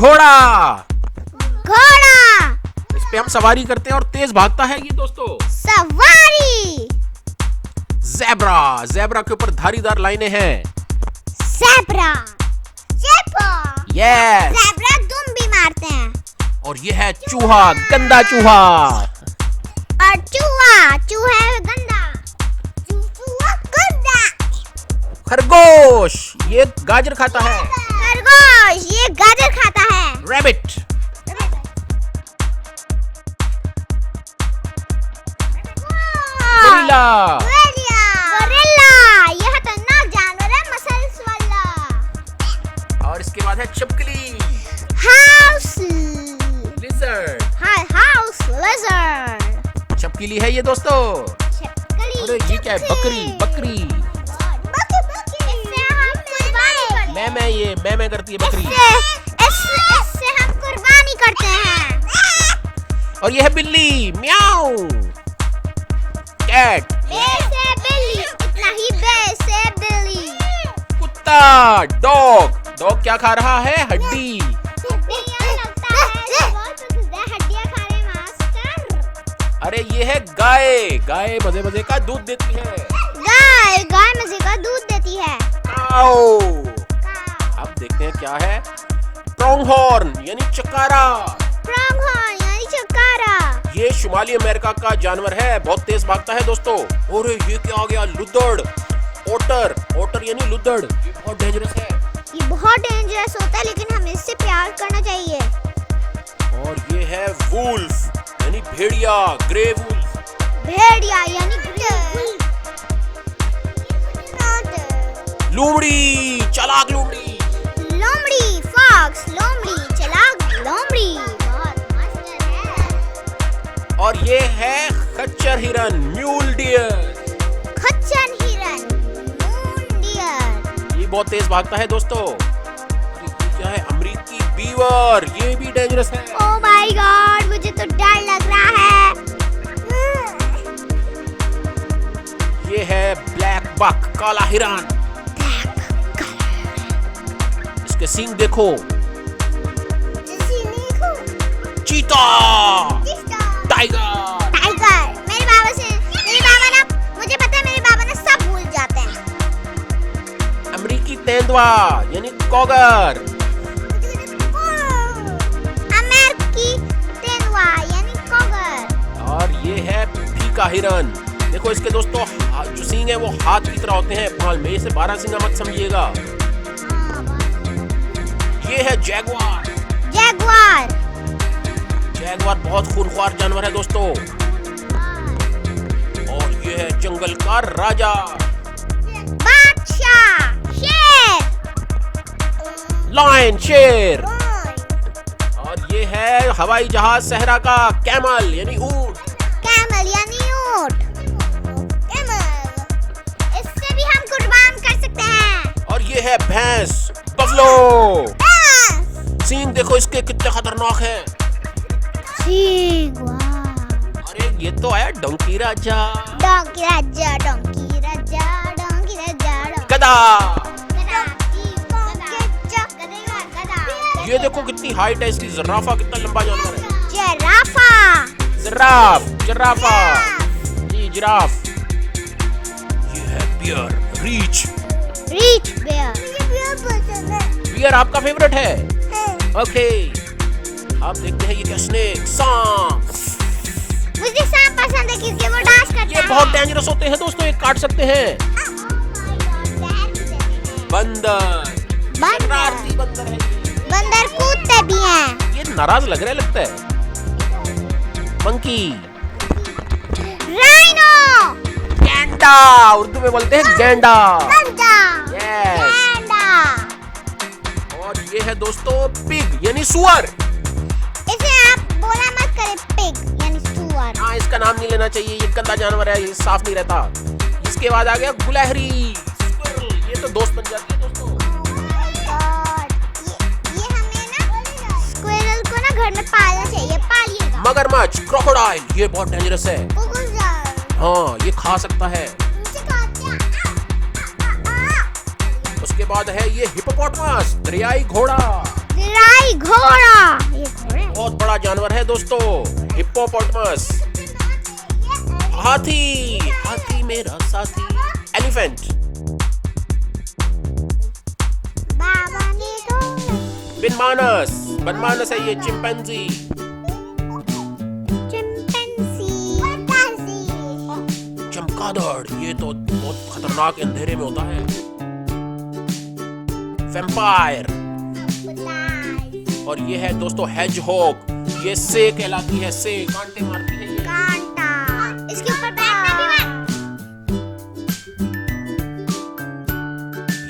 घोड़ा। घोड़ा। इस पे हम सवारी करते हैं और तेज भागता है ये दोस्तों। सवारी। ज़ेब्रा। ज़ेब्रा के ऊपर धारीदार लाइनें हैं। ज़ेब्रा। यस। ज़ेब्रा दुम भी मारते हैं। और ये है चूहा, गंदा चूहा। और चूहा है गंदा। चूहा गंदा। खरगोश, ये गाजर खाता है। खरगोश, ये गाजर खाता है। रैबिट। गोरिल्ला। गोरिल्ला, ये खतरनाक जानवर है, मसल्स वाला। और इसके बाद है छिपकली। House lizard. House lizard. छिपकली है ये दोस्तों। अरे ये क्या है? बकरी। इससे हम कुर्बानी मैं करती है बकरी। इससे हम कुर्बानी करते हैं। और ये है बिल्ली, म्याऊ। कैट। बिल्ली, इतना ही से बिल्ली। कुत्ता, डॉग क्या खा रहा है? हड्डी। हड्डियाँ खा रहे मास्टर। अरे ये है गाय मजे का दूध देती है। गाय मजे का दूध देती है। काऊ। अब देखते हैं क्या है। प्रोंगहॉर्न यानी चकारा। प्रोंगहॉर्न यानी चकारा। ये शुमाली अमेरिका का जानवर है, बहुत तेज भागता है दोस्तों। और ये क्या आ गया? लुदड़। ओटर यानी लुदड़। ये बहुत डेंजरस है। ये बहुत डेंजरस होता है, लेकिन हमें इससे प्यार करना चाहिए। और ये है वुल्फ यानी भेड़िया, ग्रे वुल्फ। भेड़िया यानी लोमड़ी, चालाक लोमड़ी। लोमड़ी, फॉक्स, लोमड़ी, चालाक लोमड़ी। बहुत मस्त है। और ये है खच्चर हिरन, म्यूल डियर। खच्चर हिरन, मून डियर। ये बहुत तेज भागता है दोस्तों। और ये क्या है? अमेरिकी बीवर, ये भी डेंजरस है। ओह माय गॉड, मुझे तो डर लग रहा है। ये है ब्लैक बक, काला हिरन। इसके सींग देखो। चीता। टाइगर। मेरे बाबा ना, मुझे पता है, मेरे बाबा ना सब भूल जाते हैं। अमेरिकी तेंदुआ यानी कॉगर। अमेरिकी तेंदुआ यानी कॉगर। और ये है फीका हिरन। देखो इसके दोस्तों जो सींग है वो हाथ की तरह होते हैं भाल में, इसे 12 सींगा मत समझिएगा। ये है जैगुआर। जैगुआर बहुत खूंखार जानवर है दोस्तों। और ये है जंगल का राजा, बादशाह, शेर। लायन, शेर। और ये है हवाई जहाज सहरा का, कैमल यानी ऊंट। कैमल यानी ऊंट। इससे भी हम कुर्बान कर सकते हैं। और ये है भैंस, बफलो। सींग देखो इसके कितने खतरनाक हैं। अरे ये तो आया डोंकी राजा। गधा। ये देखो कितनी हाइट है इसकी। जिराफा कितना लंबा जानवर है। जिराफा। ये जिराफ। ये है बियर, रीच बियर आपका फेवरेट है? ओके। आप देखते हैं ये क्या? स्नेक, सांप। मुझे सांप पसंद है क्योंकि वो डांस करता है। ये बहुत डेंजरस होते हैं दोस्तों, ये काट सकते हैं। बंदर। शरारती बंदर है। बंदर कूदते भी हैं। ये नाराज लग रहा है लगता है। मंकी। राइनो। गैंडा, उर्दू में बोलते हैं गैंडा। यस। और ये है दोस्तों पिग यानी सुअर। इसे आप बोला मत करें, पिग यानी सुअर। हाँ, इसका नाम नहीं लेना चाहिए, ये गंदा जानवर है, ये साफ नहीं रहता। इसके बाद आ गया गुलहरी, ये तो दोस्त बन जाती है दोस्तों। ये हमें ना स्क्विरल को ना घर में पालना चाहिए, पालिएगा। मगरमच्छ, क्रोकोडाइल, ये बहुत डेंजरस है। हाँ, ये खा सकता है। उसके बाद है ये हिप्पोपोटामस, दरियाई घोड़ा। दरियाई भाई घोड़ा, ये घोड़ा है। बहुत बड़ा जानवर है दोस्तों, हिप्पोपोटामस। हाथी, हाथी मेरा साथी। एलिफेंट। बाबा ने तो बनमानस, बनमानस है ये। चिंपैंजी। चमगादड़, ये तो बहुत खतरनाक अंधेरे में होता है। वैम्पायर। और ये है दोस्तों हेजहॉग, ये से कहलाती है, से कांटे मारती है ये। कांटा, इसके ऊपर बैठना भी मत।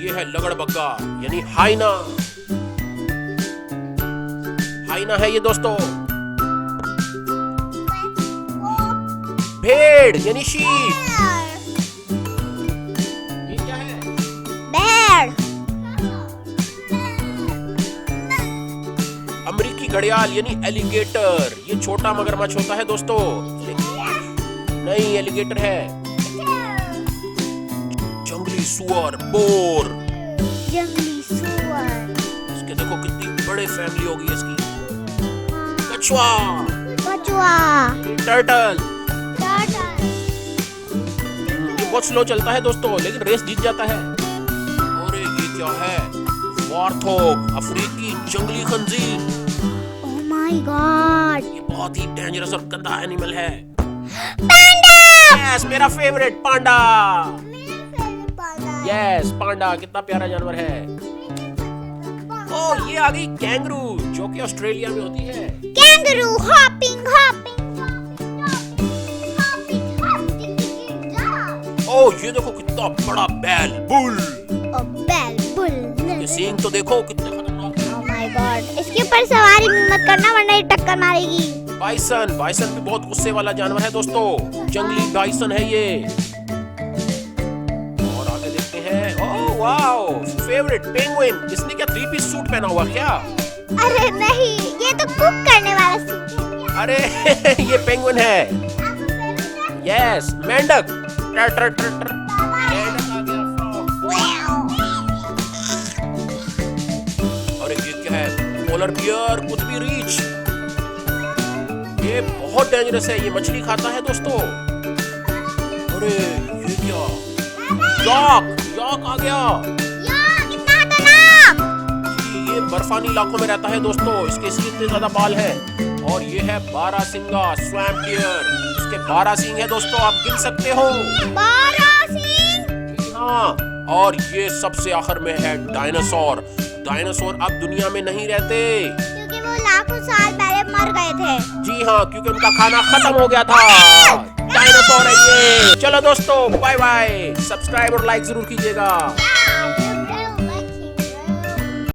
ये है लगड़बग्गा यानी हाइना। हाइना है ये दोस्तों। भेड़ यानी शीप। ये क्या है? भेड़। अमेरिकी घड़ियाल यानी एलिगेटर, ये छोटा मगरमच्छ होता है दोस्तों। नहीं, एलिगेटर है। जंगली सुअर, बोर। जंगली सुअर। इसके देखो कितनी बड़ी फैमिली होगी इसकी। कछुआ, कछुआ। टर्टल। ये बहुत स्लो चलता है दोस्तों, लेकिन रेस जीत जाता है। और ये क्या है? वार्थोग, अफ्रीकी जंगली खंजीर। ओह माय गॉड, ये बहुत ही डेंजरस और गंदा एनिमल है। पांडा। यस, मेरा फेवरेट पांडा। यस, पांडा कितना प्यारा जानवर है। ओह, ये आ गई कैंगरू, जो कि ऑस्ट्रेलिया में होती है। Kangaroo hopping hopping. ओह, ये देखो कितना बड़ा बैल, बुल। बैल, बुल। ये सींग तो देखो कितने खतरनाक है। ओह माय गॉड, इसके ऊपर सवारी मत करना वरना ये टक्कर मारेगी। बाइसन, बाइसन भी बहुत गुस्से वाला जानवर है दोस्तों, जंगली बाइसन है ये। और आगे देखते हैं। Oh wow, favourite penguin. इसने क्या 3 पीस सूट पहना हुआ क्या? अरे नहीं, ये तो कुक करने वाला सूट है। अरे ये पेंगुइन है। यस, मेंढक। टर टर टर टर। मेंढक आ गया, frog। और ये क्या है? पोलर बियर, कुतबी रीछ। ये बहुत डेंजरस है, ये मछली खाता है दोस्तों। अरे ये क्या? याक, याक आ गया। कितना खतरनाक। ये बर्फानी इलाकों में रहता है दोस्तों, इसके इसलिए इतने ज्यादा बाल हैं। और ये है बारहसिंगा, स्वैम्प डियर। इसके 12 सींग है दोस्तों, आप गिन सकते हो। 12 सींग। हाँ, और ये सबसे आखिर में है डायनासोर। डायनासोर अब दुनिया में नहीं रहते, क्योंकि वो लाखों साल पहले मर गए थे। जी हाँ, क्योंकि उनका खाना खत्म हो गया था। डायनासोर है ये। चलो दोस्तों, बाय बाय। सब्सक्राइब और लाइक जरूर कीजिएगा।